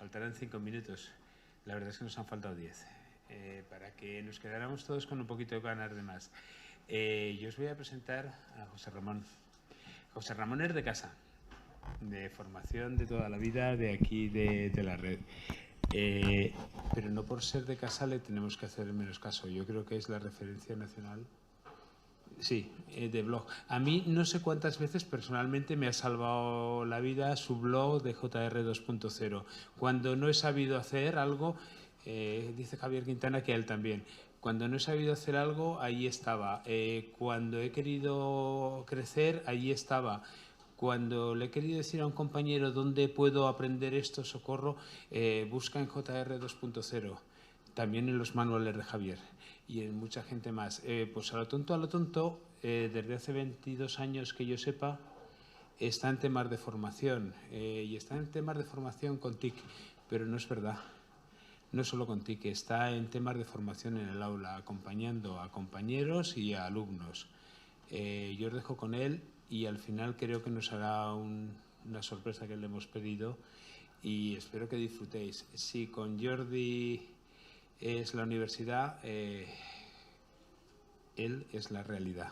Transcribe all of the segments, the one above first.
faltarán 5 minutos. La verdad es que nos han faltado 10. Para que nos quedáramos todos con un poquito de ganas de más. Yo os voy a presentar a José Ramón. José Ramón es de casa, de formación de toda la vida, de aquí, de la red. Pero no por ser de casa le tenemos que hacer menos caso. Yo creo que es la referencia nacional. Sí, de blog. A mí no sé cuántas veces personalmente me ha salvado la vida su blog de JR 2.0. Cuando no he sabido hacer algo, dice Javier Quintana que a él también. Cuando no he sabido hacer algo, ahí estaba. Cuando he querido crecer, allí estaba. Cuando le he querido decir a un compañero dónde puedo aprender esto, socorro, busca en JR 2.0. También en los manuales de Javier y en mucha gente más. Pues a lo tonto, desde hace 22 años que yo sepa, está en temas de formación y está en temas de formación con TIC, pero no es verdad. No solo con TIC, está en temas de formación en el aula, acompañando a compañeros y a alumnos. Yo os dejo con él y al final creo que nos hará una sorpresa que le hemos pedido y espero que disfrutéis. Sí, con Jordi es la universidad, él es la realidad.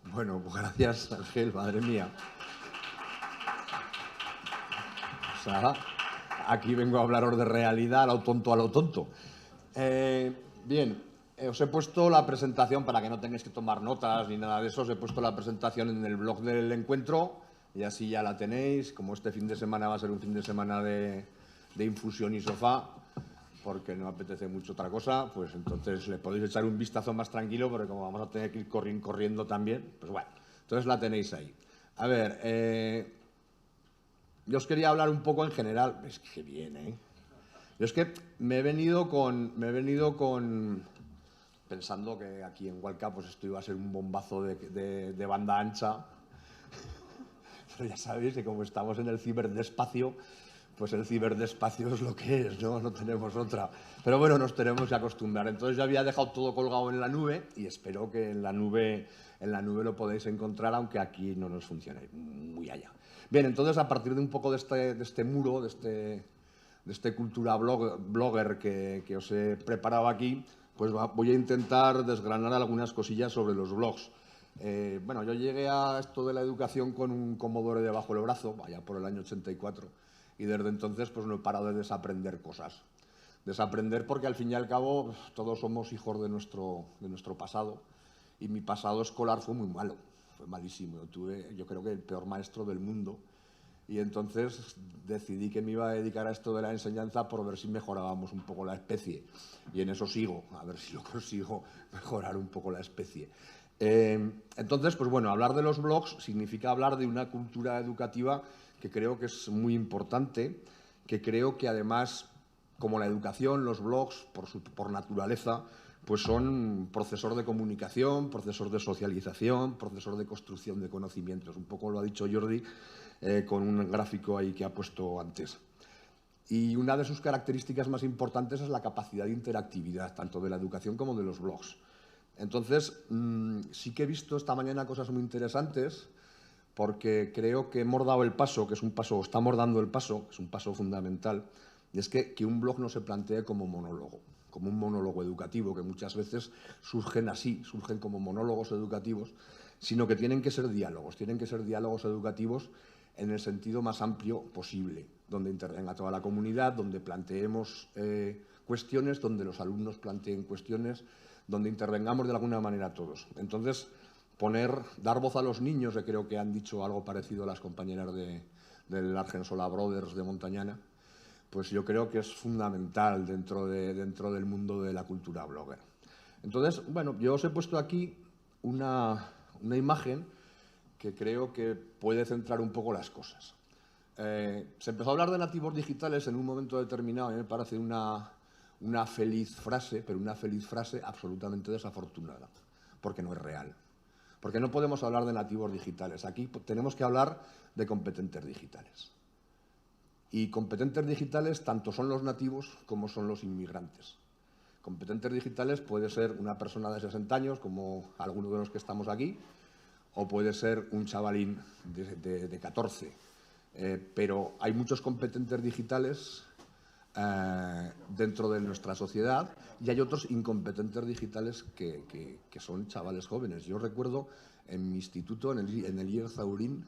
Bueno, pues gracias, Ángel, madre mía. O sea, aquí vengo a hablaros de realidad, a lo tonto. Bien, os he puesto la presentación para que no tengáis que tomar notas ni nada de eso. Os he puesto la presentación en el blog del encuentro y así ya la tenéis. Como este fin de semana va a ser un fin de semana de infusión y sofá, porque no apetece mucho otra cosa, pues entonces le podéis echar un vistazo más tranquilo, porque como vamos a tener que ir corriendo también, pues bueno, entonces la tenéis ahí. A ver, yo os quería hablar un poco en general. Es que bien, ¿eh? Yo es que me he venido con pensando que aquí en Hualca pues esto iba a ser un bombazo de banda ancha. Pero ya sabéis que como estamos en el ciberdespacio, pues el ciberdespacio es lo que es, ¿no? No tenemos otra. Pero bueno, nos tenemos que acostumbrar. Entonces yo había dejado todo colgado en la nube y espero que en la nube lo podéis encontrar, aunque aquí no nos funcione muy allá. Bien, entonces a partir de un poco de este muro, de este cultura blogger que os he preparado aquí, pues voy a intentar desgranar algunas cosillas sobre los blogs. Bueno, yo llegué a esto de la educación con un Commodore debajo del brazo, allá por el año 84, y desde entonces pues no he parado de desaprender cosas. Desaprender porque al fin y al cabo todos somos hijos de nuestro pasado, y mi pasado escolar fue muy malo, fue malísimo. Yo creo que el peor maestro del mundo. Y entonces decidí que me iba a dedicar a esto de la enseñanza por ver si mejorábamos un poco la especie. Y en eso sigo, a ver si lo consigo mejorar un poco la especie. Entonces, pues bueno, hablar de los blogs significa hablar de una cultura educativa que creo que es muy importante, que creo que además, como la educación, los blogs, por naturaleza, pues son procesos de comunicación, procesos de socialización, procesos de construcción de conocimientos. Un poco lo ha dicho Jordi, con un gráfico ahí que ha puesto antes. Y una de sus características más importantes es la capacidad de interactividad, tanto de la educación como de los blogs. Entonces, sí que he visto esta mañana cosas muy interesantes, porque creo que hemos dado el paso, que es un paso, o estamos dando el paso, que es un paso fundamental, y es que un blog no se plantee como monólogo, como un monólogo educativo, que muchas veces surgen así, surgen como monólogos educativos, sino que tienen que ser diálogos educativos en el sentido más amplio posible, donde intervenga toda la comunidad, donde planteemos cuestiones, donde los alumnos planteen cuestiones, donde intervengamos de alguna manera todos. Entonces, dar voz a los niños, que creo que han dicho algo parecido a las compañeras del Argensola Brothers de Montañana, pues yo creo que es fundamental dentro del mundo de la cultura blogger. Entonces, bueno, yo os he puesto aquí una imagen que creo que puede centrar un poco las cosas. Se empezó a hablar de nativos digitales en un momento determinado, y me parece una feliz frase, pero una feliz frase absolutamente desafortunada, porque no es real. Porque no podemos hablar de nativos digitales. Aquí tenemos que hablar de competentes digitales. Y competentes digitales tanto son los nativos como son los inmigrantes. Competentes digitales puede ser una persona de 60 años, como alguno de los que estamos aquí, o puede ser un chavalín de 14. pero hay muchos competentes digitales dentro de nuestra sociedad y hay otros incompetentes digitales que son chavales jóvenes. Yo recuerdo en mi instituto, en el IER Zaurín,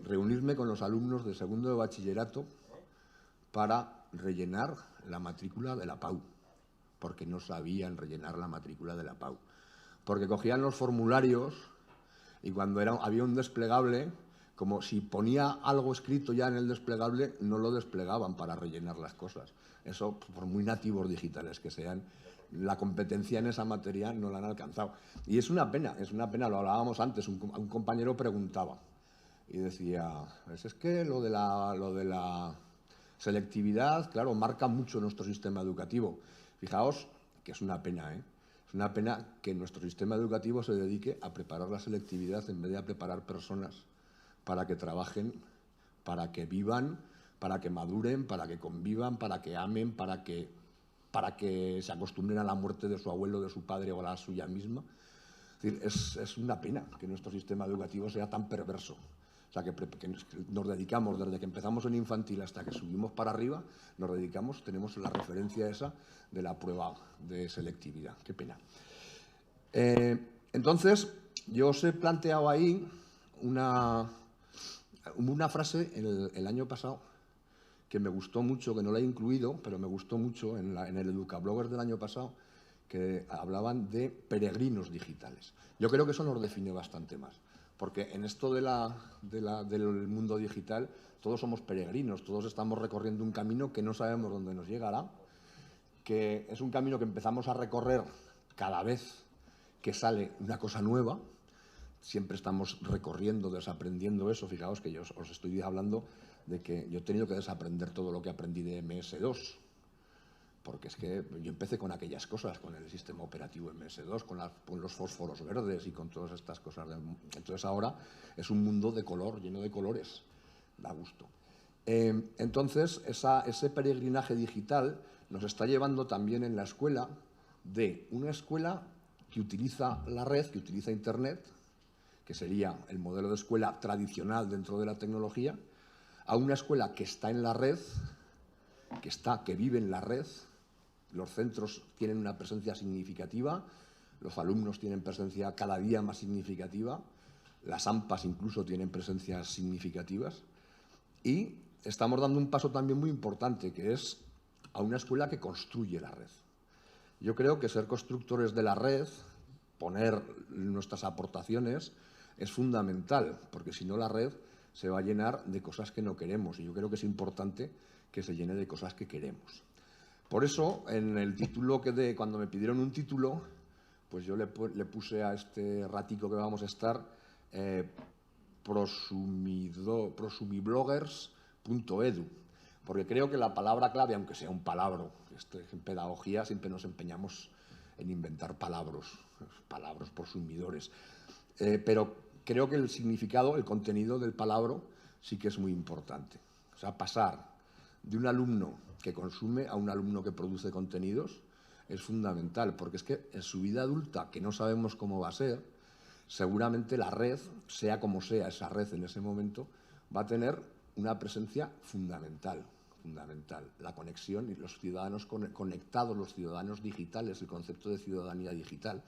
reunirme con los alumnos de segundo de bachillerato para rellenar la matrícula de la PAU, porque no sabían rellenar la matrícula de la PAU. Porque cogían los formularios y cuando había un desplegable, como si ponía algo escrito ya en el desplegable, no lo desplegaban para rellenar las cosas. Eso, por muy nativos digitales que sean, la competencia en esa materia no la han alcanzado. Y es una pena, lo hablábamos antes, un compañero preguntaba y decía, es que lo de la selectividad, claro, marca mucho nuestro sistema educativo. Fijaos que es una pena, ¿eh? Es una pena que nuestro sistema educativo se dedique a preparar la selectividad en vez de a preparar personas para que trabajen, para que vivan, para que maduren, para que convivan, para que amen, para que se acostumbren a la muerte de su abuelo, de su padre o a la suya misma. Es decir, es una pena que nuestro sistema educativo sea tan perverso. O sea, que nos dedicamos, desde que empezamos en infantil hasta que subimos para arriba, tenemos la referencia esa de la prueba de selectividad. Qué pena. Entonces, yo os he planteado ahí una frase el año pasado que me gustó mucho, que no la he incluido, pero me gustó mucho en el Educabloggers del año pasado, que hablaban de peregrinos digitales. Yo creo que eso nos define bastante más, porque en esto del mundo digital todos somos peregrinos, todos estamos recorriendo un camino que no sabemos dónde nos llegará, que es un camino que empezamos a recorrer cada vez que sale una cosa nueva. Siempre estamos recorriendo, desaprendiendo eso. Fijaos que yo os estoy hablando de que yo he tenido que desaprender todo lo que aprendí de MS2, porque es que yo empecé con aquellas cosas, con el sistema operativo MS2, con los fósforos verdes y con todas estas cosas. Entonces ahora es un mundo de color, lleno de colores. Da gusto. Entonces, ese peregrinaje digital nos está llevando también en la escuela de una escuela que utiliza la red, que utiliza Internet, que sería el modelo de escuela tradicional dentro de la tecnología, a una escuela que está en la red, que vive en la red. Los centros tienen una presencia significativa, los alumnos tienen presencia cada día más significativa, las AMPAs incluso tienen presencias significativas y estamos dando un paso también muy importante, que es a una escuela que construye la red. Yo creo que ser constructores de la red, poner nuestras aportaciones, es fundamental, porque si no la red se va a llenar de cosas que no queremos y yo creo que es importante que se llene de cosas que queremos. Por eso, en el título cuando me pidieron un título, pues yo le puse a este ratico que vamos a estar prosumibloggers.edu, porque creo que la palabra clave, aunque sea un palabro, en pedagogía siempre nos empeñamos en inventar palabras prosumidores, pero creo que el significado, el contenido del palabra sí que es muy importante. O sea, pasar de un alumno que consume a un alumno que produce contenidos es fundamental, porque es que en su vida adulta, que no sabemos cómo va a ser, seguramente la red, sea como sea esa red en ese momento, va a tener una presencia fundamental. La conexión y los ciudadanos conectados, los ciudadanos digitales, el concepto de ciudadanía digital,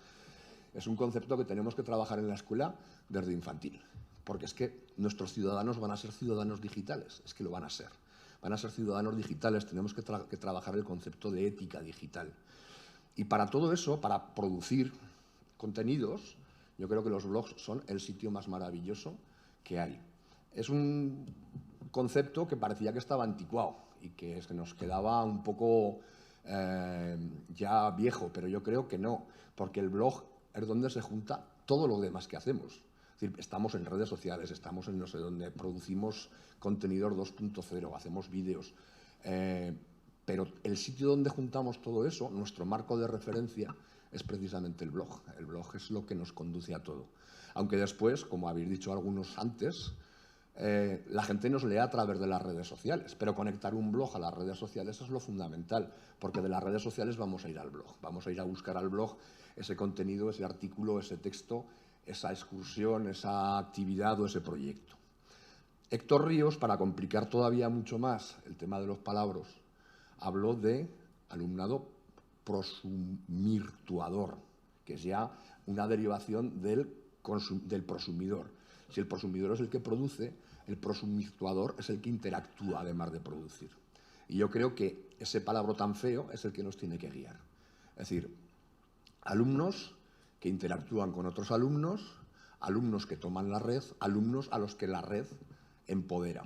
es un concepto que tenemos que trabajar en la escuela desde infantil, porque es que nuestros ciudadanos van a ser ciudadanos digitales, es que lo van a ser. Van a ser ciudadanos digitales, tenemos que trabajar el concepto de ética digital. Y para todo eso, para producir contenidos, yo creo que los blogs son el sitio más maravilloso que hay. Es un concepto que parecía que estaba anticuado y que se nos quedaba un poco ya viejo, pero yo creo que no, porque el blog es donde se junta todo lo demás que hacemos. Es decir, estamos en redes sociales, estamos en no sé dónde, producimos contenidos 2.0, hacemos vídeos, pero el sitio donde juntamos todo eso, nuestro marco de referencia, es precisamente el blog. El blog es lo que nos conduce a todo. Aunque después, como habéis dicho algunos antes, la gente nos lee a través de las redes sociales, pero conectar un blog a las redes sociales es lo fundamental, porque de las redes sociales vamos a ir al blog, vamos a ir a buscar al blog ese contenido, ese artículo, ese texto, esa excursión, esa actividad o ese proyecto. Héctor Ríos, para complicar todavía mucho más el tema de los palabras, habló de alumnado prosumirtuador, que es ya una derivación del prosumidor. Si el prosumidor es el que produce, el prosumirtuador es el que interactúa además de producir. Y yo creo que ese palabra tan feo es el que nos tiene que guiar. Es decir, alumnos que interactúan con otros alumnos, alumnos que toman la red, alumnos a los que la red empodera.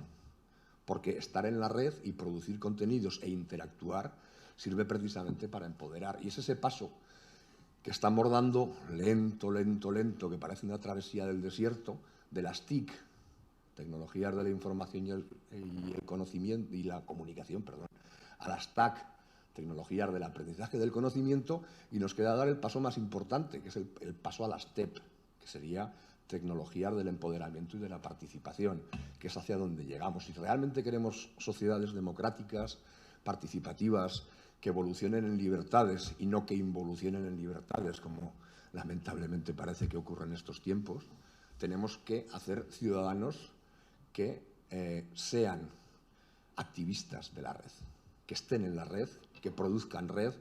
Porque estar en la red y producir contenidos e interactuar sirve precisamente para empoderar. Y es ese paso que estamos dando lento, lento, lento, que parece una travesía del desierto, de las TIC, tecnologías de la información y el conocimiento y la comunicación, perdón, a las TAC, tecnologías del aprendizaje del conocimiento, y nos queda dar el paso más importante, que es el paso a las TEP, que sería tecnologías del empoderamiento y de la participación, que es hacia donde llegamos. Si realmente queremos sociedades democráticas, participativas, que evolucionen en libertades y no que involucionen en libertades, como lamentablemente parece que ocurre en estos tiempos, tenemos que hacer ciudadanos que sean activistas de la red, que estén en la red, que produzcan red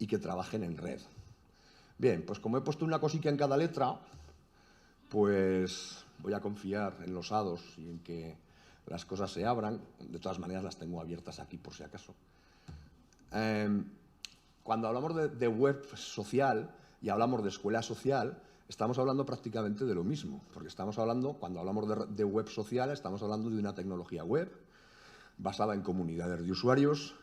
y que trabajen en red. Bien, pues como he puesto una cosita en cada letra, pues voy a confiar en los hados y en que las cosas se abran. De todas maneras, las tengo abiertas aquí por si acaso. Cuando hablamos de web social y hablamos de escuela social, estamos hablando prácticamente de lo mismo, porque estamos hablando, cuando hablamos de web social, estamos hablando de una tecnología web basada en comunidades de usuarios,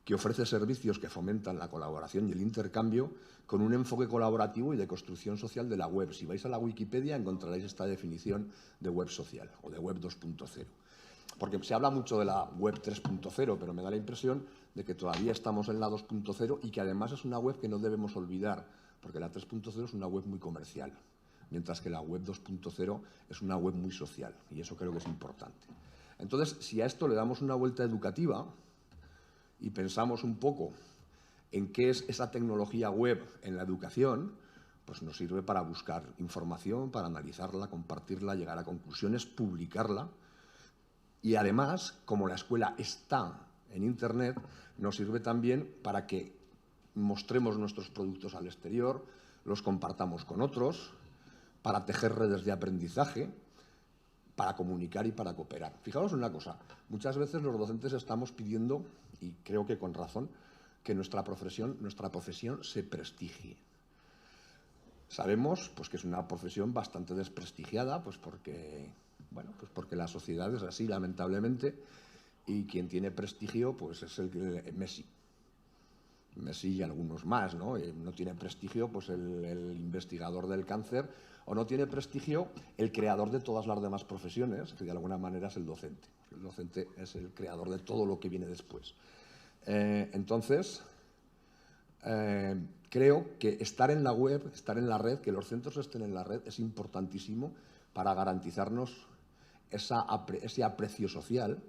que ofrece servicios que fomentan la colaboración y el intercambio con un enfoque colaborativo y de construcción social de la web. Si vais a la Wikipedia encontraréis esta definición de web social o de web 2.0. Porque se habla mucho de la web 3.0, pero me da la impresión de que todavía estamos en la 2.0 y que además es una web que no debemos olvidar, porque la 3.0 es una web muy comercial, mientras que la web 2.0 es una web muy social, y eso creo que es importante. Entonces, si a esto le damos una vuelta educativa y pensamos un poco en qué es esa tecnología web en la educación, pues nos sirve para buscar información, para analizarla, compartirla, llegar a conclusiones, publicarla. Y además, como la escuela está en Internet, nos sirve también para que mostremos nuestros productos al exterior, los compartamos con otros, para tejer redes de aprendizaje, para comunicar y para cooperar. Fijaos en una cosa, muchas veces los docentes estamos pidiendo, y creo que con razón, que nuestra profesión se prestigie. Sabemos pues, que es una profesión bastante desprestigiada, pues porque la sociedad es así, lamentablemente, y quien tiene prestigio pues es el Messi. Messi y algunos más, ¿no? No tiene prestigio pues el investigador del cáncer, o no tiene prestigio el creador de todas las demás profesiones, que de alguna manera es el docente. El docente es el creador de todo lo que viene después. Entonces, creo que estar en la web, estar en la red, que los centros estén en la red es importantísimo para garantizarnos ese aprecio social,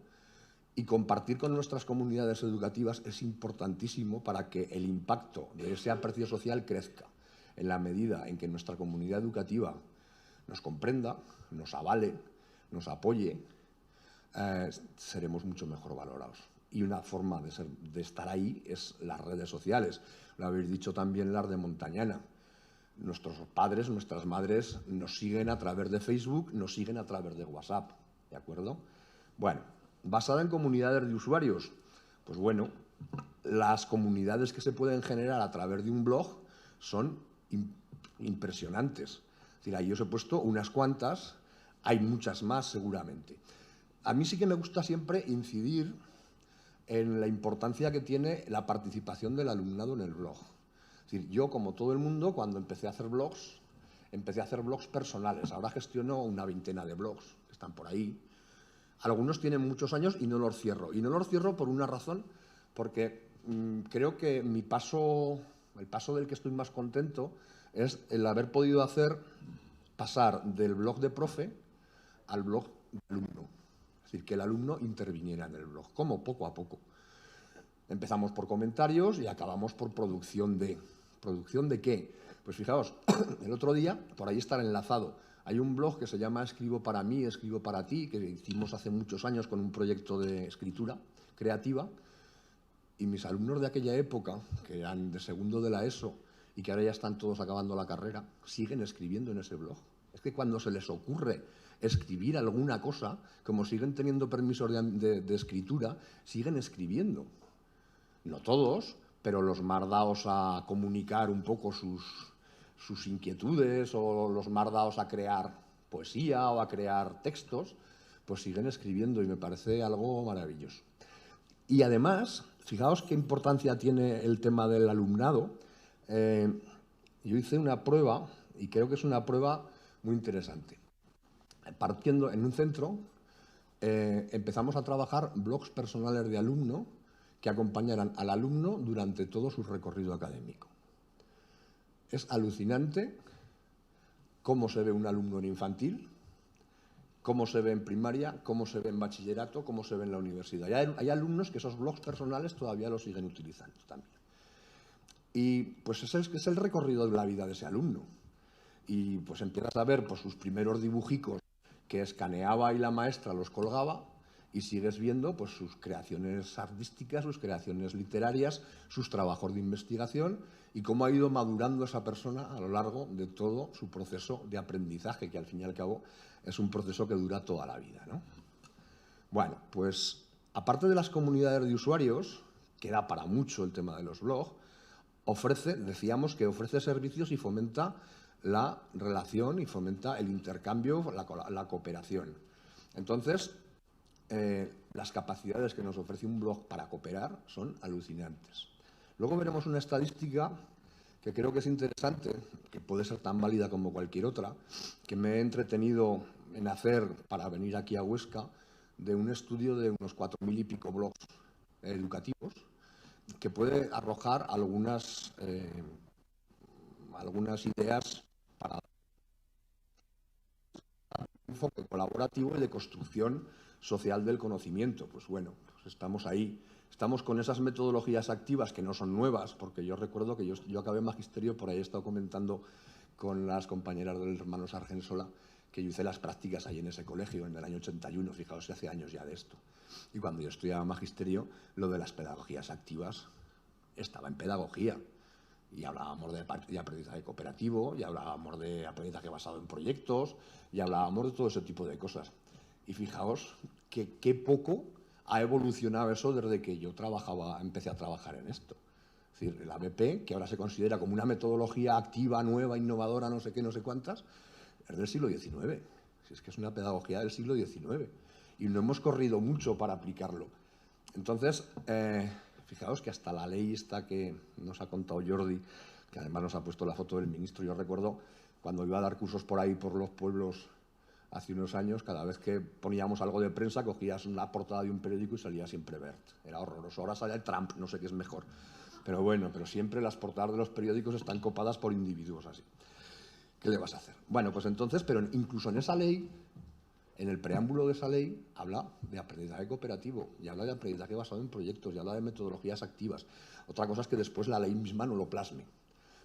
y compartir con nuestras comunidades educativas es importantísimo para que el impacto de ese aprecio social crezca. En la medida en que nuestra comunidad educativa nos comprenda, nos avale, nos apoye, seremos mucho mejor valorados. Y una forma de estar ahí es las redes sociales. Lo habéis dicho también las de Montañana. Nuestros padres, nuestras madres nos siguen a través de Facebook, nos siguen a través de WhatsApp, ¿de acuerdo? Bueno, basada en comunidades de usuarios. Pues bueno, las comunidades que se pueden generar a través de un blog son impresionantes. Es decir, ahí os he puesto unas cuantas, hay muchas más seguramente. A mí sí que me gusta siempre incidir en la importancia que tiene la participación del alumnado en el blog. Es decir, yo, como todo el mundo, cuando empecé a hacer blogs personales. Ahora gestiono una veintena de blogs que están por ahí. Algunos tienen muchos años y no los cierro. Y no los cierro por una razón, porque creo que el paso del que estoy más contento es el haber podido pasar del blog de profe al blog de alumno. Es decir, que el alumno interviniera en el blog. ¿Cómo? Poco a poco. Empezamos por comentarios y acabamos por producción de... ¿Producción de qué? Pues fijaos, el otro día, por ahí está enlazado Hay un blog que se llama Escribo para mí, escribo para ti, que hicimos hace muchos años con un proyecto de escritura creativa, y mis alumnos de aquella época, que eran de segundo de la ESO y que ahora ya están todos acabando la carrera, siguen escribiendo en ese blog. Es que cuando se les ocurre escribir alguna cosa, como siguen teniendo permisos de escritura, siguen escribiendo. No todos, pero los más dados a comunicar un poco sus inquietudes, o los más dados a crear poesía o a crear textos, pues siguen escribiendo, y me parece algo maravilloso. Y además, fijaos qué importancia tiene el tema del alumnado. Yo hice una prueba, y creo que es una prueba muy interesante. Partiendo en un centro, empezamos a trabajar blogs personales de alumno que acompañaran al alumno durante todo su recorrido académico. Es alucinante cómo se ve un alumno en infantil, cómo se ve en primaria, cómo se ve en bachillerato, cómo se ve en la universidad. Hay alumnos que esos blogs personales todavía los siguen utilizando también. Y pues ese es el recorrido de la vida de ese alumno. Y pues empiezas a ver pues, sus primeros dibujicos que escaneaba y la maestra los colgaba, y sigues viendo pues, sus creaciones artísticas, sus creaciones literarias, sus trabajos de investigación, y cómo ha ido madurando esa persona a lo largo de todo su proceso de aprendizaje, que al fin y al cabo es un proceso que dura toda la vida, ¿no? Bueno, pues aparte de las comunidades de usuarios, que da para mucho el tema de los blogs, decíamos que ofrece servicios y fomenta la relación y fomenta el intercambio, la cooperación. Entonces, las capacidades que nos ofrece un blog para cooperar son alucinantes. Luego veremos una estadística que creo que es interesante, que puede ser tan válida como cualquier otra, que me he entretenido en hacer para venir aquí a Huesca, de un estudio de unos 4.000 y pico blogs educativos, que puede arrojar algunas ideas para un enfoque colaborativo y de construcción social del conocimiento. Pues bueno, pues estamos ahí. Estamos con esas metodologías activas que no son nuevas, porque yo recuerdo que yo acabé magisterio, por ahí he estado comentando con las compañeras del hermano Sargensola, que yo hice las prácticas ahí en ese colegio en el año 81, fijaos, hace años ya de esto. Y cuando yo estudiaba magisterio, lo de las pedagogías activas estaba en pedagogía. Y hablábamos de aprendizaje cooperativo, y hablábamos de aprendizaje basado en proyectos, y hablábamos de todo ese tipo de cosas. Y fijaos que qué poco ha evolucionado eso desde que yo empecé a trabajar en esto. Es decir, el ABP, que ahora se considera como una metodología activa, nueva, innovadora, no sé qué, no sé cuántas, es del siglo XIX. Si es que es una pedagogía del siglo XIX. Y no hemos corrido mucho para aplicarlo. Entonces, fijaos que hasta la ley esta que nos ha contado Jordi, que además nos ha puesto la foto del ministro, yo recuerdo cuando iba a dar cursos por ahí, por los pueblos, hace unos años, cada vez que poníamos algo de prensa, cogías la portada de un periódico y salía siempre Bert. Era horroroso. Ahora sale Trump, no sé qué es mejor. Pero bueno, pero siempre las portadas de los periódicos están copadas por individuos así. ¿Qué le vas a hacer? Bueno, pues entonces, pero incluso en esa ley, en el preámbulo de esa ley, habla de aprendizaje cooperativo, y habla de aprendizaje basado en proyectos, y habla de metodologías activas. Otra cosa es que después la ley misma no lo plasme,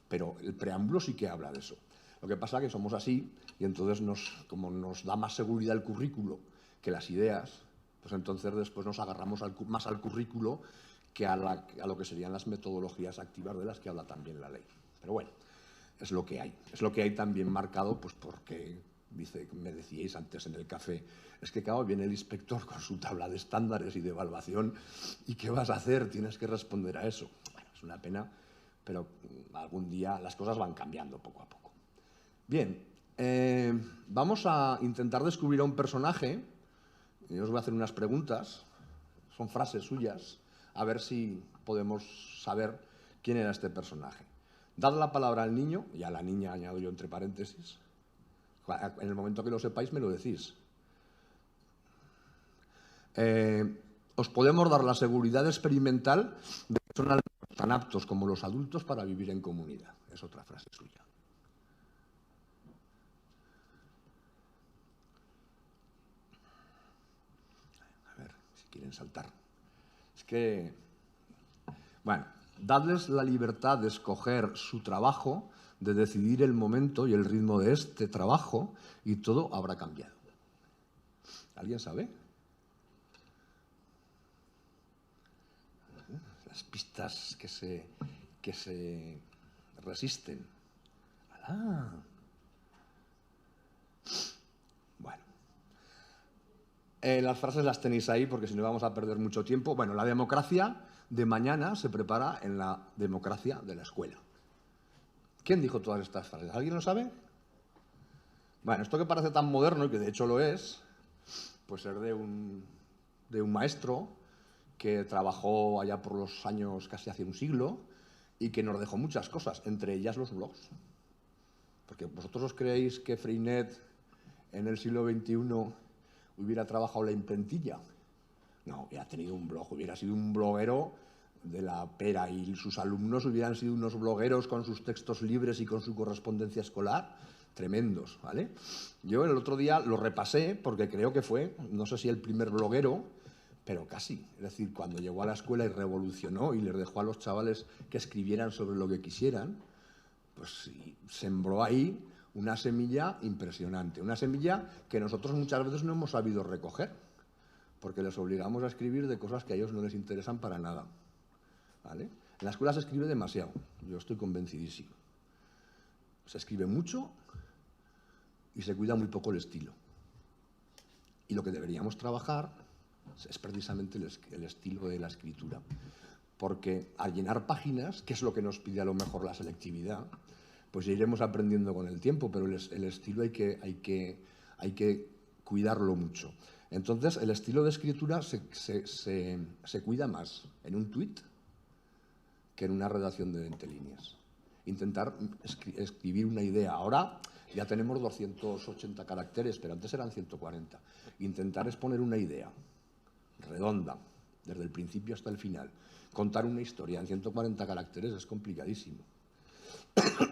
pero el preámbulo sí que habla de eso. Lo que pasa es que somos así, y entonces como nos da más seguridad el currículo que las ideas, pues entonces después nos agarramos más al currículo que a lo que serían las metodologías activas de las que habla también la ley. Pero bueno, es lo que hay. Es lo que hay también marcado, pues porque, me decíais antes en el café, es que claro, viene el inspector con su tabla de estándares y de evaluación, ¿y qué vas a hacer? Tienes que responder a eso. Bueno, es una pena, pero algún día las cosas van cambiando poco a poco. Bien, vamos a intentar descubrir a un personaje. Yo os voy a hacer unas preguntas, son frases suyas, a ver si podemos saber quién era este personaje. Dad la palabra al niño, y a la niña añado yo entre paréntesis. En el momento que lo sepáis me lo decís. Os podemos dar la seguridad experimental de que son tan aptos como los adultos para vivir en comunidad. Es otra frase suya. A ver, si quieren saltar. Es que, bueno, dadles la libertad de escoger su trabajo de decidir el momento y el ritmo de este trabajo y todo habrá cambiado. ¿Alguien sabe? Las pistas que se resisten. ¡Alá! Bueno. Las frases las tenéis ahí porque si no vamos a perder mucho tiempo. Bueno, la democracia de mañana se prepara en la democracia de la escuela. ¿Quién dijo todas estas frases? ¿Alguien lo sabe? Bueno, esto que parece tan moderno, y que de hecho lo es, pues es de un maestro que trabajó allá por los años casi hace un siglo y que nos dejó muchas cosas, entre ellas los blogs. Porque vosotros os creéis que Freinet en el siglo XXI hubiera trabajado la imprentilla. No, hubiera tenido un blog, hubiera sido un bloguero de la pera y sus alumnos hubieran sido unos blogueros con sus textos libres y con su correspondencia escolar tremendos, ¿vale? Yo el otro día lo repasé porque creo que fue, no sé si el primer bloguero, pero casi. Es decir, cuando llegó a la escuela y revolucionó y les dejó a los chavales que escribieran sobre lo que quisieran, pues sembró ahí una semilla impresionante, una semilla que nosotros muchas veces no hemos sabido recoger, porque les obligamos a escribir de cosas que a ellos no les interesan para nada, ¿vale? En la escuela se escribe demasiado, yo estoy convencidísimo. Se escribe mucho y se cuida muy poco el estilo. Y lo que deberíamos trabajar es precisamente el estilo de la escritura. Porque al llenar páginas, que es lo que nos pide a lo mejor la selectividad, pues ya iremos aprendiendo con el tiempo, pero el estilo hay que cuidarlo mucho. Entonces, el estilo de escritura se cuida más en un tuit que en una redacción de 20 líneas. Intentar escribir una idea. Ahora ya tenemos 280 caracteres, pero antes eran 140. Intentar exponer una idea redonda, desde el principio hasta el final. Contar una historia en 140 caracteres es complicadísimo.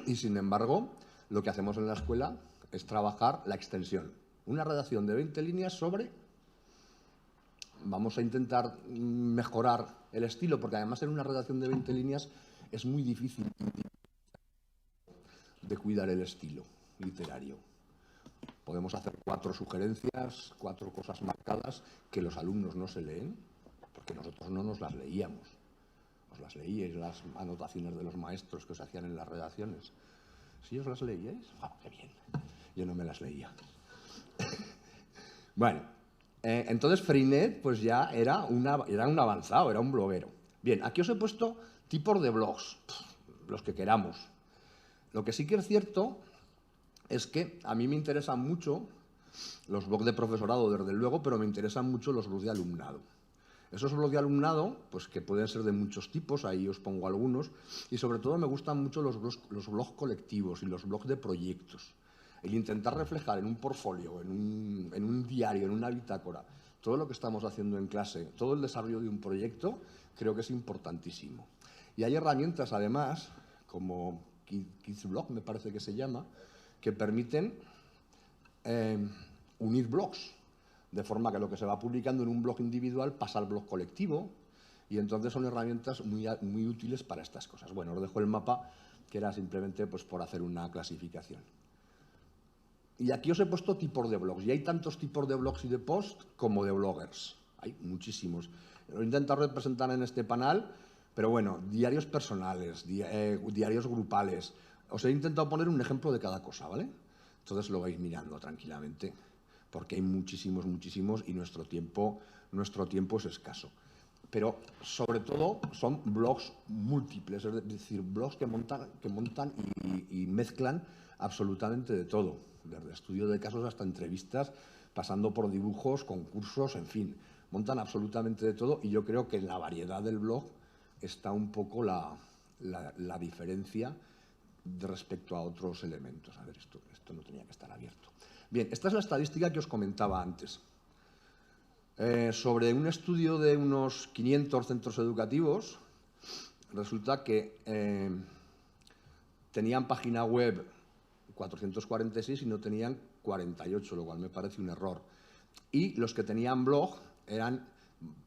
Y sin embargo, lo que hacemos en la escuela es trabajar la extensión. Una redacción de 20 líneas sobre... Vamos a intentar mejorar el estilo, porque además en una redacción de 20 líneas es muy difícil de cuidar el estilo literario. Podemos hacer 4 sugerencias, 4 cosas marcadas que los alumnos no se leen, porque nosotros no nos las leíamos. ¿Os las leíais las anotaciones de los maestros que os hacían en las redacciones? ¿Sí os las leíais? ¡Ah, qué bien! Yo no me las leía. Bueno, entonces Freinet pues ya era un avanzado, era un bloguero. Bien, aquí os he puesto tipos de blogs, los que queramos. Lo que sí que es cierto es que a mí me interesan mucho los blogs de profesorado, desde luego, pero me interesan mucho los blogs de alumnado. Esos blogs de alumnado, pues que pueden ser de muchos tipos, ahí os pongo algunos, y sobre todo me gustan mucho los blogs colectivos y los blogs de proyectos. El intentar reflejar en un portfolio, en un diario, en una bitácora, todo lo que estamos haciendo en clase, todo el desarrollo de un proyecto, creo que es importantísimo. Y hay herramientas, además, como Kidsblog, me parece que se llama, que permiten unir blogs, de forma que lo que se va publicando en un blog individual pasa al blog colectivo, y entonces son herramientas muy útiles para estas cosas. Bueno, os dejo el mapa, que era simplemente pues, por hacer una clasificación. Y aquí os he puesto tipos de blogs, y hay tantos tipos de blogs y de posts como de bloggers. Hay muchísimos. Lo he intentado representar en este panel, pero bueno, diarios personales, diarios grupales. Os he intentado poner un ejemplo de cada cosa, ¿vale? Entonces lo vais mirando tranquilamente, porque hay muchísimos, muchísimos, y nuestro tiempo es escaso. Pero, sobre todo, son blogs múltiples, es decir, blogs que montan y mezclan absolutamente de todo, desde estudio de casos hasta entrevistas, pasando por dibujos, concursos, en fin, montan absolutamente de todo, y yo creo que en la variedad del blog está un poco la diferencia respecto a otros elementos. A ver, esto no tenía que estar abierto. Bien, esta es la estadística que os comentaba antes. Sobre un estudio de unos 500 centros educativos, resulta que tenían página web 446 y no tenían 48, lo cual me parece un error. Y los que tenían blog eran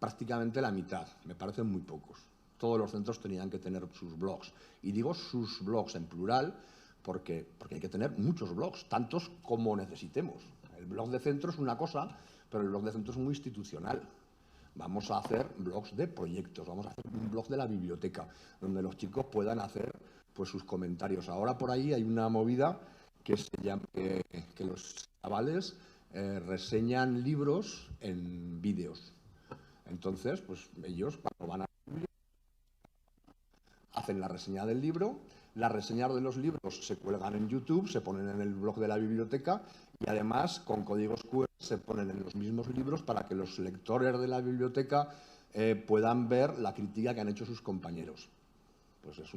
prácticamente la mitad, me parecen muy pocos. Todos los centros tenían que tener sus blogs. Y digo sus blogs en plural porque hay que tener muchos blogs, tantos como necesitemos. El blog de centro es una cosa, pero el blog de centro es muy institucional. Vamos a hacer blogs de proyectos, vamos a hacer un blog de la biblioteca, donde los chicos puedan hacer pues, sus comentarios. Ahora por ahí hay una movida que se llama que los chavales reseñan libros en vídeos. Entonces, pues ellos cuando van a hacen la reseña del libro, las reseñas de los libros se cuelgan en YouTube, se ponen en el blog de la biblioteca y además con códigos QR se ponen en los mismos libros para que los lectores de la biblioteca puedan ver la crítica que han hecho sus compañeros. Pues es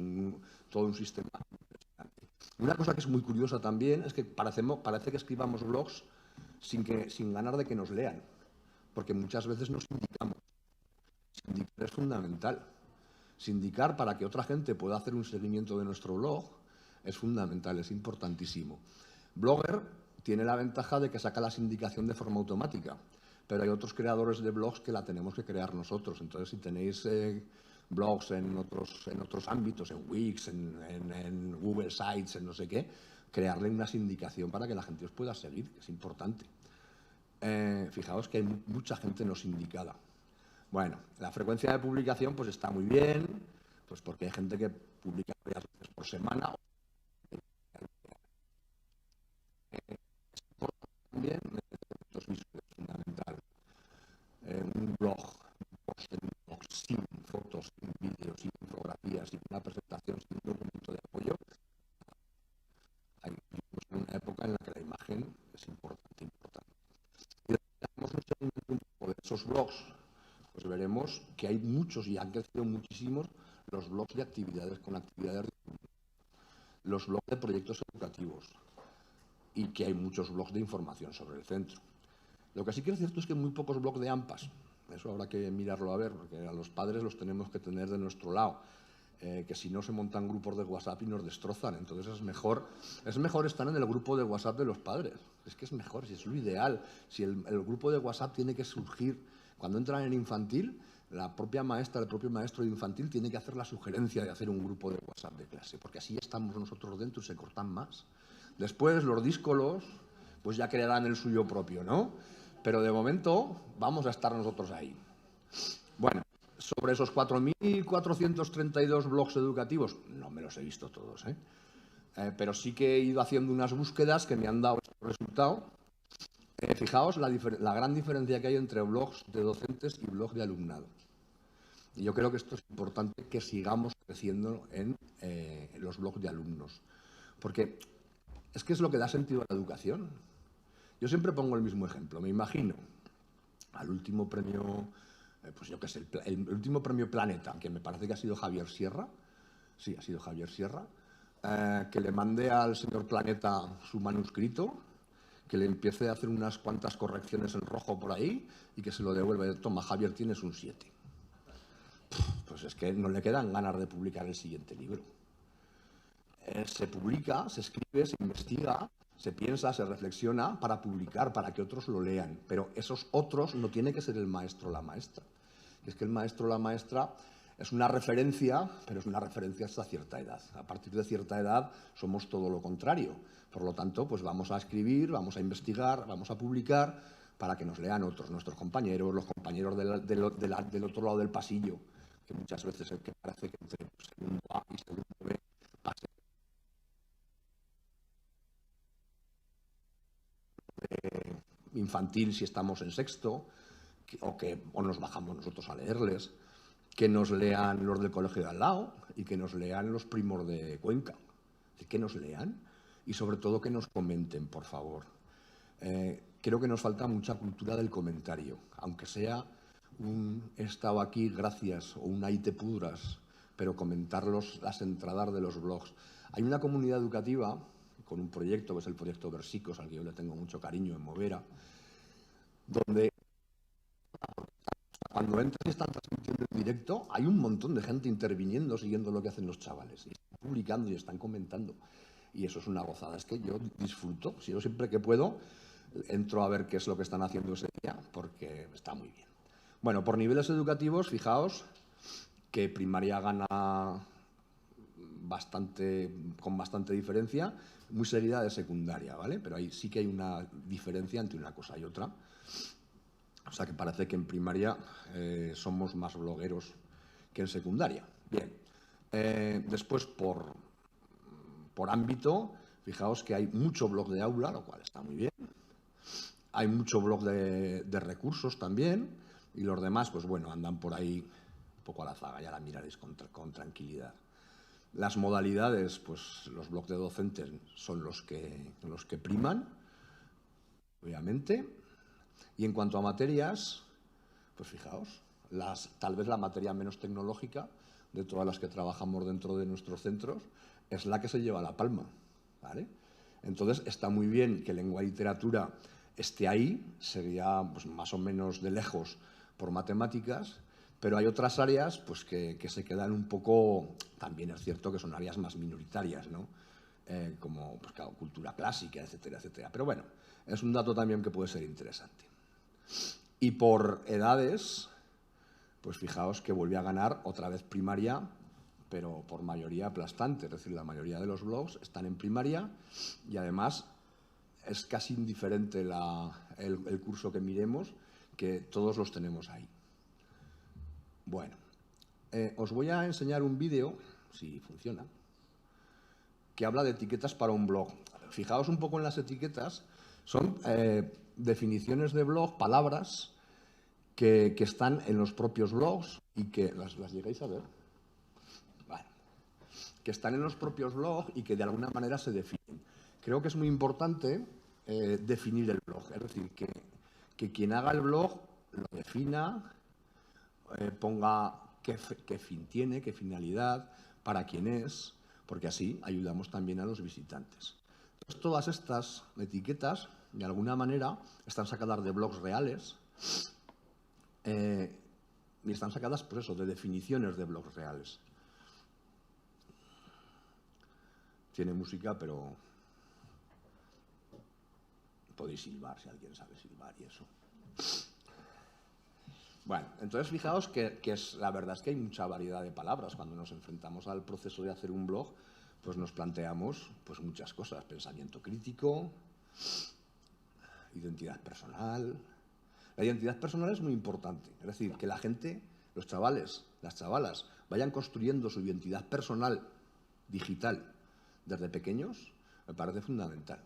todo un sistema impresionante. Una cosa que es muy curiosa también es que parece que escribamos blogs sin ganar de que nos lean, porque muchas veces nos indicamos. Sindicar es fundamental. Sindicar para que otra gente pueda hacer un seguimiento de nuestro blog es fundamental, es importantísimo. Blogger tiene la ventaja de que saca la sindicación de forma automática, pero hay otros creadores de blogs que la tenemos que crear nosotros. Entonces, si tenéis blogs en otros ámbitos, en Wix, en Google Sites, en no sé qué, crearle una sindicación para que la gente os pueda seguir, que es importante. Fijaos que hay mucha gente no sindicada. Bueno, la frecuencia de publicación pues está muy bien, pues porque hay gente que publica varias veces por semana. También es fundamental. Un blog sin fotos, sin vídeos, sin infografías, sin una presentación, sin un documento de apoyo. Hay una época en la que la imagen es importante. Y damos un seguimiento un poco de esos blogs, pues veremos que hay muchos y han crecido muchísimos los blogs de actividades con actividades, los blogs de proyectos educativos y que hay muchos blogs de información sobre el centro. Lo que sí que es cierto es que hay muy pocos blogs de AMPAs. Eso habrá que mirarlo a ver, porque a los padres los tenemos que tener de nuestro lado. Que si no se montan grupos de WhatsApp y nos destrozan. Entonces es mejor estar en el grupo de WhatsApp de los padres. Es que es mejor, si es lo ideal. Si el grupo de WhatsApp tiene que surgir cuando entran en infantil, la propia maestra, el propio maestro de infantil tiene que hacer la sugerencia de hacer un grupo de WhatsApp de clase, porque así estamos nosotros dentro y se cortan más. Después los díscolos pues ya crearán el suyo propio, ¿no? Pero de momento vamos a estar nosotros ahí. Bueno, sobre esos 4.432 blogs educativos, no me los he visto todos, pero sí que he ido haciendo unas búsquedas que me han dado este resultado. Fijaos la gran diferencia que hay entre blogs de docentes y blogs de alumnado. Y yo creo que esto es importante que sigamos creciendo en los blogs de alumnos, porque es que es lo que da sentido a la educación. Yo siempre pongo el mismo ejemplo. Me imagino al último premio, pues yo qué sé, el último premio Planeta, que me parece que ha sido Javier Sierra. Sí, ha sido Javier Sierra. Que le mande al señor Planeta su manuscrito, que le empiece a hacer unas cuantas correcciones en rojo por ahí y que se lo devuelva. Toma, Javier, tienes un 7. Pues es que no le quedan ganas de publicar el siguiente libro. Se publica, se escribe, se investiga, se piensa, se reflexiona para publicar, para que otros lo lean. Pero esos otros no tiene que ser el maestro o la maestra. Es que el maestro o la maestra es una referencia, pero es una referencia hasta cierta edad. A partir de cierta edad somos todo lo contrario. Por lo tanto, pues vamos a escribir, vamos a investigar, vamos a publicar para que nos lean otros, nuestros compañeros, los compañeros del otro lado del pasillo, que muchas veces el que parece que entre segundo A y segundo B pase infantil si estamos en sexto, o nos bajamos nosotros a leerles, que nos lean los del colegio de al lado y que nos lean los primos de Cuenca. Que nos lean y sobre todo que nos comenten, por favor. Creo que nos falta mucha cultura del comentario, aunque sea un he estado aquí, gracias, o un ahí te pudras, pero comentar las entradas de los blogs. Hay una comunidad educativa con un proyecto, que es el proyecto Versicos, al que yo le tengo mucho cariño, en Movera, donde cuando entras y están transmitiendo en directo, hay un montón de gente interviniendo, siguiendo lo que hacen los chavales, y están publicando y están comentando. Y eso es una gozada, es que yo disfruto, si yo siempre que puedo entro a ver qué es lo que están haciendo ese día, porque está muy bien. Bueno, por niveles educativos, fijaos que primaria gana con bastante diferencia, muy seguida de secundaria, ¿vale? Pero ahí sí que hay una diferencia entre una cosa y otra. O sea que parece que en primaria somos más blogueros que en secundaria. Bien. Después, por ámbito, fijaos que hay mucho blog de aula, lo cual está muy bien. Hay mucho blog de recursos también, y los demás, pues bueno, andan por ahí un poco a la zaga, ya la miraréis con tranquilidad. Las modalidades, pues los blogs de docentes son los que priman, obviamente. Y en cuanto a materias, pues fijaos, tal vez la materia menos tecnológica de todas las que trabajamos dentro de nuestros centros es la que se lleva la palma, ¿vale? Entonces, está muy bien que lengua y literatura esté ahí, sería pues, más o menos de lejos por matemáticas, pero hay otras áreas pues, que se quedan un poco, también es cierto que son áreas más minoritarias, ¿no? Como pues, claro, cultura clásica, etcétera, etcétera. Pero bueno, es un dato también que puede ser interesante. Y por edades, pues fijaos que volví a ganar otra vez primaria, pero por mayoría aplastante. Es decir, la mayoría de los blogs están en primaria y además es casi indiferente el curso que miremos, que todos los tenemos ahí. Bueno, os voy a enseñar un vídeo, si funciona, que habla de etiquetas para un blog. Fijaos un poco en las etiquetas, son definiciones de blog, palabras que están en los propios blogs y que las llegáis a ver. Bueno, que están en los propios blogs y que de alguna manera se definen. Creo que es muy importante definir el blog, es decir, que quien haga el blog lo defina, ponga qué fin tiene, qué finalidad, para quién es, porque así ayudamos también a los visitantes. Entonces, todas estas etiquetas, de alguna manera, están sacadas de blogs reales y están sacadas, pues eso, de definiciones de blogs reales. Tiene música, pero podéis silbar si alguien sabe silbar y eso. Bueno, entonces fijaos que la verdad es que hay mucha variedad de palabras. Cuando nos enfrentamos al proceso de hacer un blog, pues nos planteamos pues, muchas cosas. Pensamiento crítico, identidad personal. La identidad personal es muy importante. Es decir, que la gente, los chavales, las chavalas, vayan construyendo su identidad personal digital desde pequeños, me parece fundamental,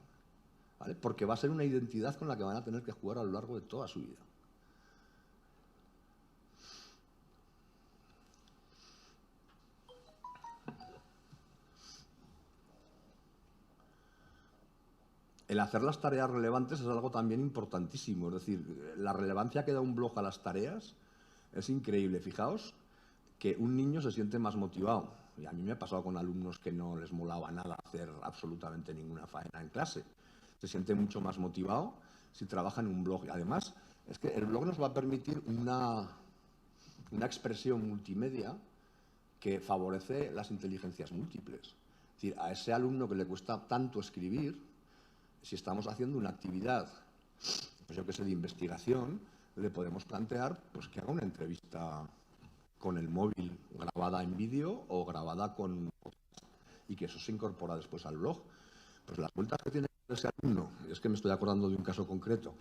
¿vale? Porque va a ser una identidad con la que van a tener que jugar a lo largo de toda su vida. El hacer las tareas relevantes es algo también importantísimo. Es decir, la relevancia que da un blog a las tareas es increíble. Fijaos que un niño se siente más motivado. Y a mí me ha pasado con alumnos que no les molaba nada hacer absolutamente ninguna faena en clase. Se siente mucho más motivado si trabaja en un blog. Y además, es que el blog nos va a permitir una expresión multimedia que favorece las inteligencias múltiples. Es decir, a ese alumno que le cuesta tanto escribir, si estamos haciendo una actividad, pues yo que sé, de investigación, le podemos plantear pues, que haga una entrevista con el móvil grabada en vídeo o grabada con... y que eso se incorpora después al blog. Pues las vueltas que tiene ese alumno, y es que me estoy acordando de un caso concreto,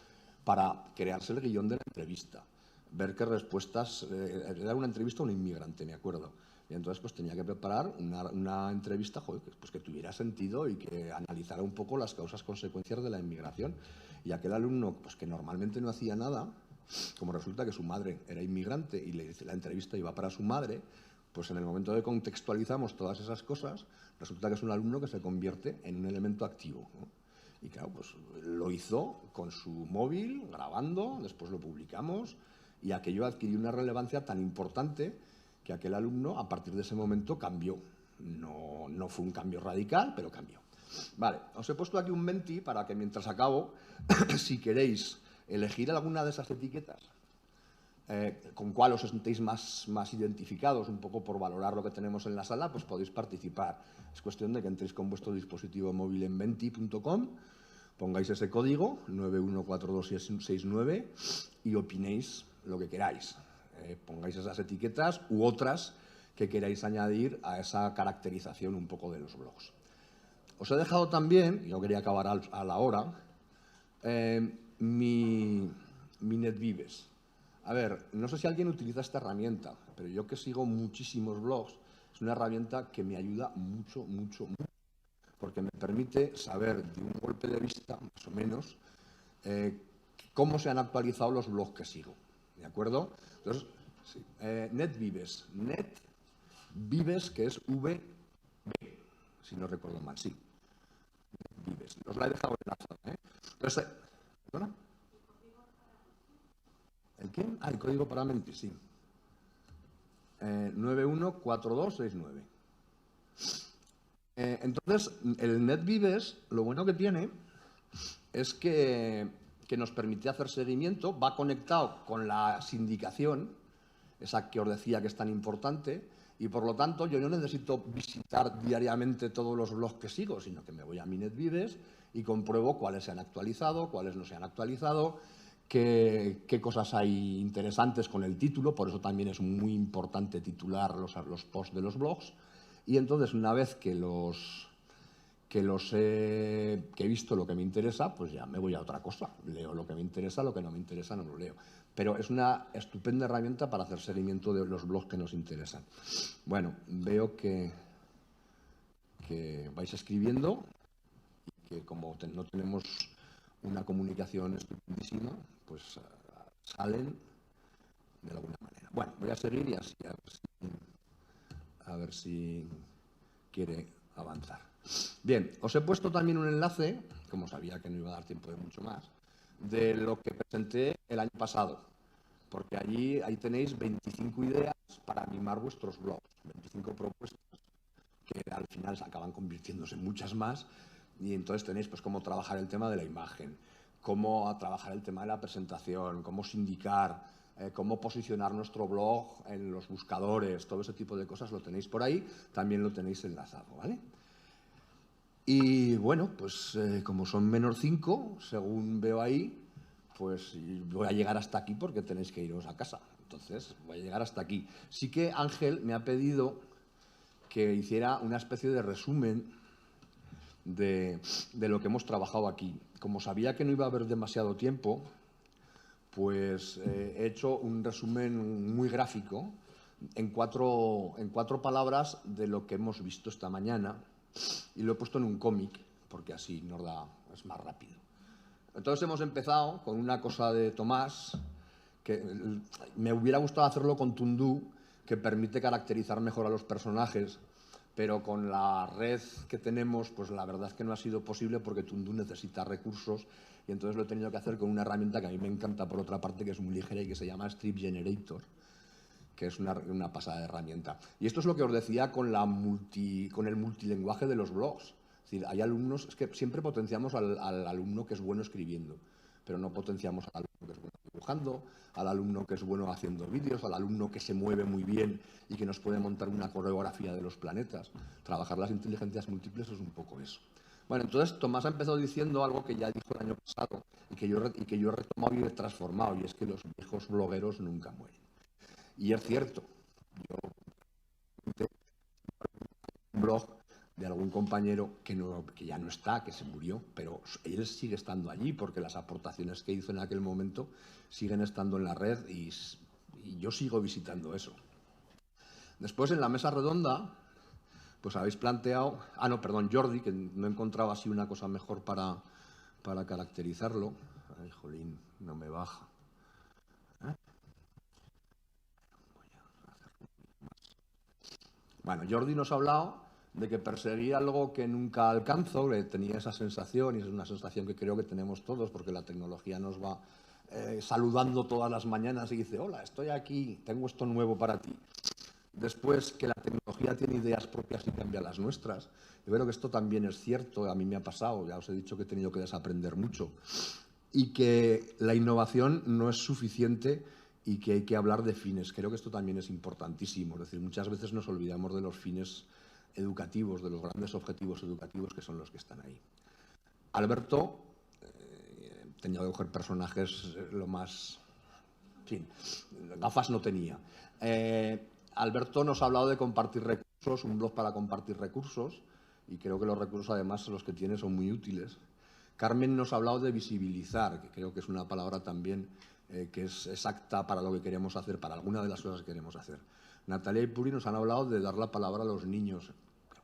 para crearse el guión de la entrevista, ver qué respuestas... era una entrevista a un inmigrante, me acuerdo. Y entonces pues tenía que preparar una entrevista joder, pues, que tuviera sentido y que analizara un poco las causas, consecuencias de la inmigración. Y aquel alumno pues, que normalmente no hacía nada, como resulta que su madre era inmigrante y la entrevista iba para su madre, pues en el momento de contextualizamos todas esas cosas, resulta que es un alumno que se convierte en un elemento activo, ¿no? Y claro, pues lo hizo con su móvil, grabando, después lo publicamos y aquello adquirió una relevancia tan importante que aquel alumno a partir de ese momento cambió. No fue un cambio radical, pero cambió. Vale, os he puesto aquí un menti para que mientras acabo, si queréis elegir alguna de esas etiquetas, con cuál os sentéis más identificados, un poco por valorar lo que tenemos en la sala, pues podéis participar. Es cuestión de que entréis con vuestro dispositivo móvil en menti.com, pongáis ese código 914269 y opinéis lo que queráis. Pongáis esas etiquetas u otras que queráis añadir a esa caracterización un poco de los blogs. Os he dejado también, yo quería acabar a la hora, mi NetVives. A ver, no sé si alguien utiliza esta herramienta, pero yo que sigo muchísimos blogs, es una herramienta que me ayuda mucho, porque me permite saber de un golpe de vista, más o menos, cómo se han actualizado los blogs que sigo. ¿De acuerdo? Entonces, sí, NetVives. NetVives, que es VB, si no recuerdo mal, sí. NetVives. Os la he dejado enlazada, ¿eh? Entonces, ¿perdona? ¿El qué? Ah, el código para Menti, sí. 914269. Entonces, el NetVives, lo bueno que tiene es que nos permite hacer seguimiento, va conectado con la sindicación, esa que os decía que es tan importante, y por lo tanto yo no necesito visitar diariamente todos los blogs que sigo, sino que me voy a mi NetVives y compruebo cuáles se han actualizado, cuáles no se han actualizado, qué cosas hay interesantes con el título, por eso también es muy importante titular los posts de los blogs. Y entonces, una vez que he visto lo que me interesa, pues ya me voy a otra cosa. Leo lo que me interesa, lo que no me interesa no lo leo. Pero es una estupenda herramienta para hacer seguimiento de los blogs que nos interesan. Bueno, veo que vais escribiendo y que como no tenemos una comunicación estupendísima, pues salen de alguna manera. Bueno, voy a seguir y así a ver si quiere avanzar. Bien, os he puesto también un enlace, como sabía que no iba a dar tiempo de mucho más, de lo que presenté el año pasado, porque ahí tenéis 25 ideas para animar vuestros blogs, 25 propuestas que al final se acaban convirtiéndose en muchas más, y entonces tenéis pues cómo trabajar el tema de la imagen, cómo trabajar el tema de la presentación, cómo sindicar, cómo posicionar nuestro blog en los buscadores, todo ese tipo de cosas lo tenéis por ahí, también lo tenéis enlazado, ¿vale? Y bueno, pues como son -5, según veo ahí, pues voy a llegar hasta aquí porque tenéis que iros a casa. Entonces, voy a llegar hasta aquí. Sí que Ángel me ha pedido que hiciera una especie de resumen de lo que hemos trabajado aquí. Como sabía que no iba a haber demasiado tiempo, pues he hecho un resumen muy gráfico en cuatro palabras de lo que hemos visto esta mañana y lo he puesto en un cómic porque así es más rápido. Entonces hemos empezado con una cosa de Tomás que me hubiera gustado hacerlo con Tundú, que permite caracterizar mejor a los personajes, pero con la red que tenemos, pues la verdad es que no ha sido posible porque Tundú necesita recursos y entonces lo he tenido que hacer con una herramienta que a mí me encanta por otra parte, que es muy ligera y que se llama Strip Generator, que es una pasada de herramienta. Y esto es lo que os decía con el multilenguaje de los blogs. Es decir, hay alumnos, es que siempre potenciamos al alumno que es bueno escribiendo, pero no potenciamos al alumno que es bueno dibujando, al alumno que es bueno haciendo vídeos, al alumno que se mueve muy bien y que nos puede montar una coreografía de los planetas. Trabajar las inteligencias múltiples es un poco eso. Bueno, entonces Tomás ha empezado diciendo algo que ya dijo el año pasado y que yo he retomado y he transformado, y es que los viejos blogueros nunca mueren. Y es cierto, yo un blog de algún compañero que ya no está, que se murió, pero él sigue estando allí porque las aportaciones que hizo en aquel momento siguen estando en la red y yo sigo visitando eso. Después, en la mesa redonda, pues habéis planteado... Ah, no, perdón, Jordi, que no encontraba así una cosa mejor para caracterizarlo. Ay, jolín, no me baja. Bueno, Jordi nos ha hablado de que perseguía algo que nunca alcanzo, que tenía esa sensación, y es una sensación que creo que tenemos todos, porque la tecnología nos va saludando todas las mañanas y dice: hola, estoy aquí, tengo esto nuevo para ti. Después, que la tecnología tiene ideas propias y cambia las nuestras. Yo creo que esto también es cierto, a mí me ha pasado, ya os he dicho que he tenido que desaprender mucho, y que la innovación no es suficiente y que hay que hablar de fines. Creo que esto también es importantísimo. Es decir, muchas veces nos olvidamos de los fines educativos, de los grandes objetivos educativos que son los que están ahí. Alberto, tenía que coger personajes lo más... En fin, gafas no tenía. Alberto nos ha hablado de compartir recursos, un blog para compartir recursos, y creo que los recursos además los que tiene son muy útiles. Carmen nos ha hablado de visibilizar, que creo que es una palabra también que es exacta para lo que queremos hacer, para alguna de las cosas que queremos hacer. Natalia y Puri nos han hablado de dar la palabra a los niños,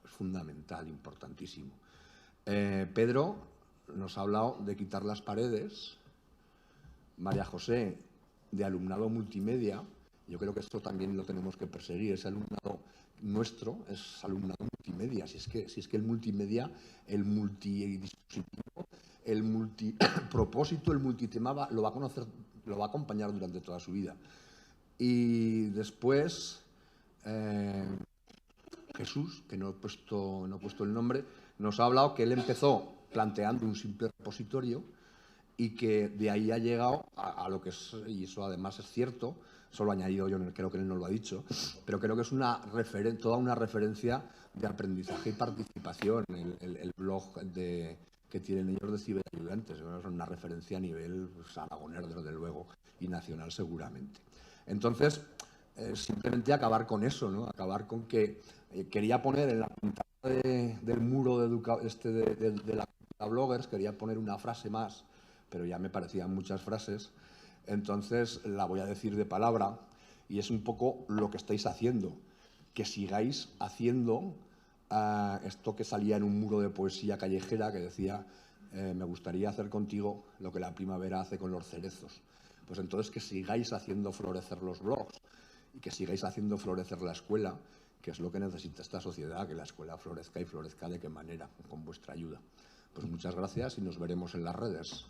es fundamental, importantísimo. Pedro nos ha hablado de quitar las paredes. María José, de alumnado multimedia. Yo creo que esto también lo tenemos que perseguir. Ese alumnado nuestro es alumnado multimedia. Si es que el multimedia, el multidispositivo, el multipropósito, el multitema lo va a conocer, lo va a acompañar durante toda su vida. Y después, Jesús, que no he puesto el nombre, nos ha hablado que él empezó planteando un simple repositorio y que de ahí ha llegado a lo que es, y eso además es cierto, eso lo he añadido yo, creo que él no lo ha dicho, pero creo que es toda una referencia de aprendizaje y participación, el blog que tienen ellos de ciberayudantes, es una referencia a nivel aragonés, desde luego, y nacional seguramente. Entonces, simplemente acabar con eso, ¿no? Acabar con que quería poner en la pantalla del muro de la bloggers, quería poner una frase más, pero ya me parecían muchas frases, entonces la voy a decir de palabra, y es un poco lo que estáis haciendo, que sigáis haciendo esto que salía en un muro de poesía callejera que decía me gustaría hacer contigo lo que la primavera hace con los cerezos. Pues entonces que sigáis haciendo florecer los blogs y que sigáis haciendo florecer la escuela, que es lo que necesita esta sociedad, que la escuela florezca y florezca de qué manera, con vuestra ayuda. Pues muchas gracias y nos veremos en las redes.